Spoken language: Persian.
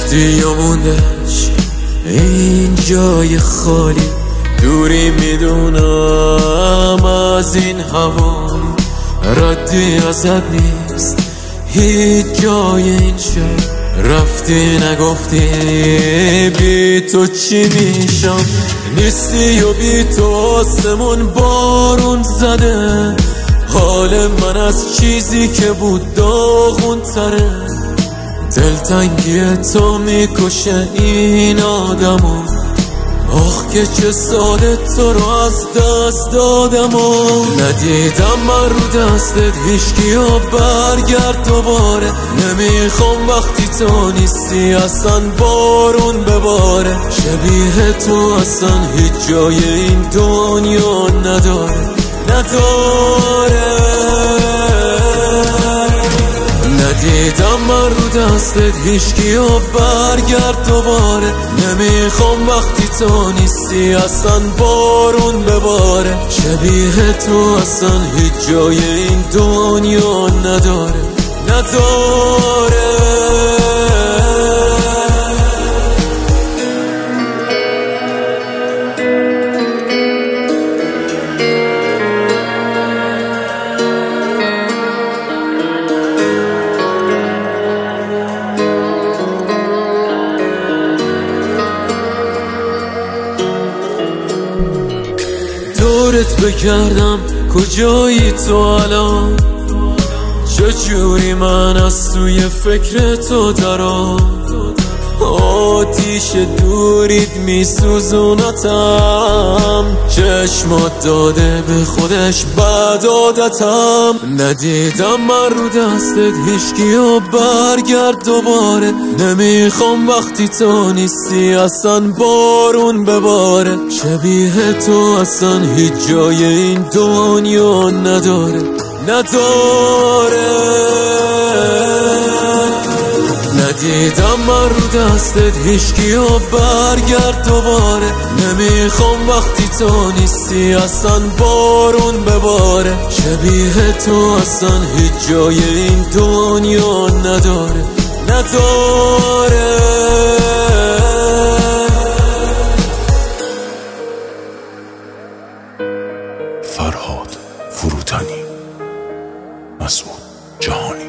رفتی یا موندش این جای خالی؟ دوری میدونم از این حوالی، ردی ازت نیست هیچ جای این شهر. رفتی نگفتی بی تو چی میشم، نیستی و بی تو آسمون بارون زده. حال من از چیزی که بود داغون تره، دلتنگی تو میکشه این آدمو. آخ که چه ساله تو رو از دست دادم و ندیدم من رو دستت هیچکی و برگرد دوباره. نمیخوام وقتی تو نیستی اصلا بارون بباره. شبیه تو اصلا هیچ جای این دنیا نداره. ندیدم من رو دستت هیچکی و برگرد دوباره. نمیخوام وقتی تو نیستی اصلا بارون بباره. شبیه تو اصلا هیچ جای این دنیا نداره. دورت بگردم کجایی تو الان؟ چجوری من از توی فکر تو درام؟ آتیش دورید میسوزونتم، چشمات داده به خودش بد عادتم. ندیدم من رو دستت هیچکی و برگرد دوباره. نمیخوام وقتی تو نیستی اصلا بارون بباره. شبیه تو اصلا هیچ جای این دنیا نداره. ندیدم من رو دستت هیچکی و برگرد دوباره. نمیخوام وقتی تو نیستی اصلا بارون بباره. شبیه تو اصلا هیچ جای این دنیا نداره. فرهاد فروتنی، مسعود جهانی.